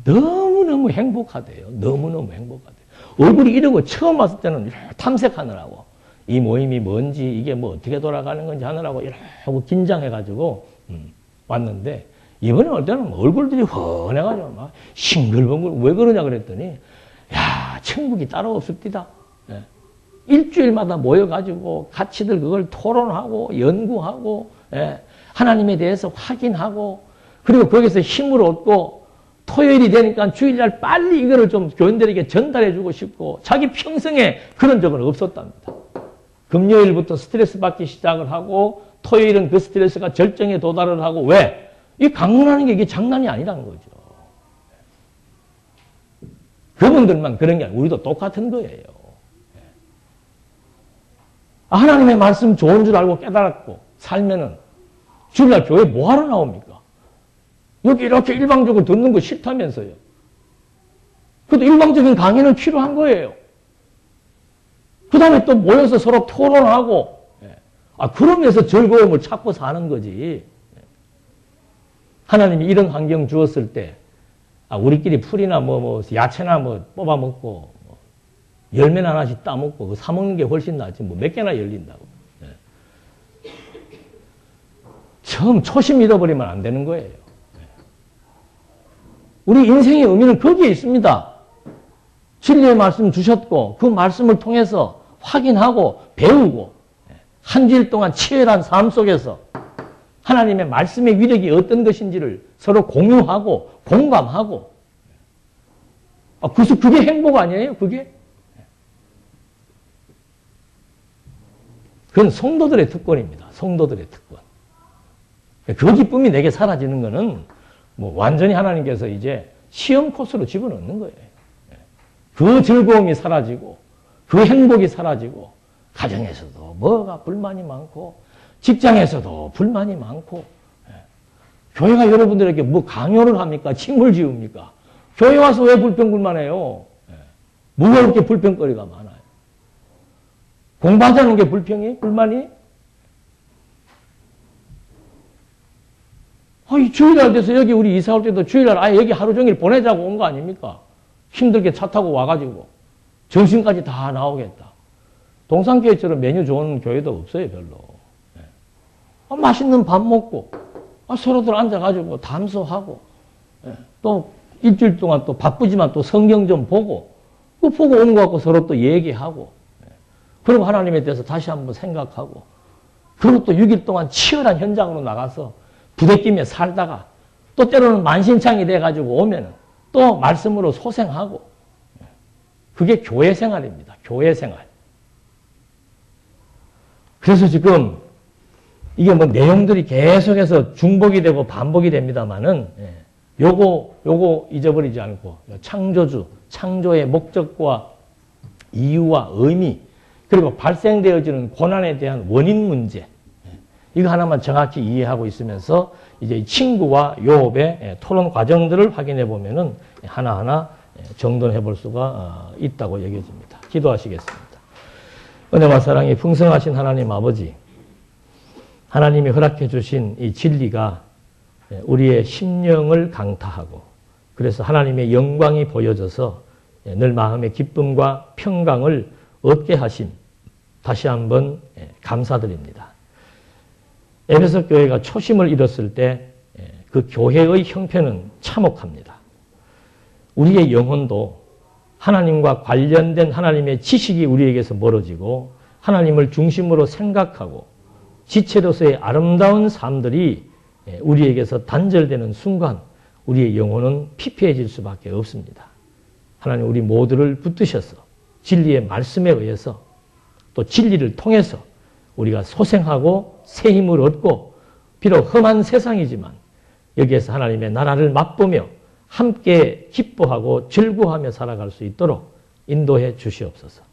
[SPEAKER 1] 너무너무 행복하대요. 너무너무 행복하대요. 얼굴이 이러고 처음 왔을 때는 탐색하느라고 이 모임이 뭔지 이게 뭐 어떻게 돌아가는 건지 하느라고 이러고 긴장해가지고 왔는데 이번에 올 때는 얼굴들이 훤해가지고 막 싱글벙글 왜 그러냐 그랬더니 야 천국이 따로 없습니다. 일주일마다 모여가지고 같이들 그걸 토론하고 연구하고 하나님에 대해서 확인하고 그리고 거기서 힘을 얻고 토요일이 되니까 주일날 빨리 이거를 좀 교인들에게 전달해주고 싶고 자기 평생에 그런 적은 없었답니다. 금요일부터 스트레스 받기 시작을 하고 토요일은 그 스트레스가 절정에 도달을 하고 왜? 이 강론하는 게 이게 장난이 아니라는 거죠. 그분들만 그런 게 아니고 우리도 똑같은 거예요. 하나님의 말씀 좋은 줄 알고 깨달았고 살면은 주일날 교회 뭐하러 나옵니까? 여기 이렇게 일방적으로 듣는 거 싫다면서요. 그래도 일방적인 강의는 필요한 거예요. 그 다음에 또 모여서 서로 토론하고 그러면서 즐거움을 찾고 사는 거지. 하나님이 이런 환경 주었을 때 우리끼리 풀이나 뭐 야채나 뭐 뽑아 먹고 열매나 하나씩 따먹고 사 먹는 게 훨씬 낫지 뭐 몇 개나 열린다고. 처음 초심 잃어버리면 안 되는 거예요. 우리 인생의 의미는 거기에 있습니다. 진리의 말씀 주셨고 그 말씀을 통해서 확인하고 배우고 한 주일 동안 치열한 삶 속에서 하나님의 말씀의 위력이 어떤 것인지를 서로 공유하고 공감하고 그래서 그게 행복 아니에요? 그게? 그건 성도들의 특권입니다. 성도들의 특권. 그 기쁨이 내게 사라지는 거는 뭐 완전히 하나님께서 이제 시험 코스로 집어넣는 거예요. 그 즐거움이 사라지고 그 행복이 사라지고 가정에서도 뭐가 불만이 많고 직장에서도 불만이 많고 교회가 여러분들에게 뭐 강요를 합니까? 칭을 지웁니까? 교회 와서 왜 불평불만해요? 뭐가 그렇게 불평거리가 많아요? 공부하자는 게 불평이? 불만이? 이 주일날 돼서 여기 우리 이사 올 때도 주일날 아예 여기 하루 종일 보내자고 온 거 아닙니까? 힘들게 차 타고 와가지고 점심까지 다 나오겠다. 동산교회처럼 메뉴 좋은 교회도 없어요, 별로. 맛있는 밥 먹고 서로들 앉아가지고 담소하고 또 일주일 동안 또 바쁘지만 또 성경 좀 보고 그 보고 온 거 갖고 서로 또 얘기하고 그리고 하나님에 대해서 다시 한번 생각하고 그리고 또 6일 동안 치열한 현장으로 나가서 부대끼며 살다가 또 때로는 만신창이 돼가지고 오면은 또 말씀으로 소생하고 그게 교회 생활입니다. 교회 생활. 그래서 지금 이게 뭐 내용들이 계속해서 중복이 되고 반복이 됩니다만은 요거 잊어버리지 않고 창조주, 창조의 목적과 이유와 의미 그리고 발생되어지는 고난에 대한 원인 문제 이거 하나만 정확히 이해하고 있으면서 이제 친구와 요업의 토론 과정들을 확인해 보면은 하나하나 정돈해 볼 수가 있다고 여겨집니다. 기도하시겠습니다. 은혜와 사랑이 풍성하신 하나님 아버지, 하나님이 허락해 주신 이 진리가 우리의 심령을 강타하고 그래서 하나님의 영광이 보여져서 늘 마음의 기쁨과 평강을 얻게 하심 다시 한번 감사드립니다. 에베소 교회가 초심을 잃었을 때 그 교회의 형편은 참혹합니다. 우리의 영혼도 하나님과 관련된 하나님의 지식이 우리에게서 멀어지고 하나님을 중심으로 생각하고 지체로서의 아름다운 삶들이 우리에게서 단절되는 순간 우리의 영혼은 피폐해질 수밖에 없습니다. 하나님 우리 모두를 붙드셔서 진리의 말씀에 의해서 또 진리를 통해서 우리가 소생하고 새 힘을 얻고 비록 험한 세상이지만 여기에서 하나님의 나라를 맛보며 함께 기뻐하고 즐거워하며 살아갈 수 있도록 인도해 주시옵소서.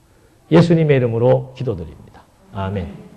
[SPEAKER 1] 예수님의 이름으로 기도드립니다. 아멘.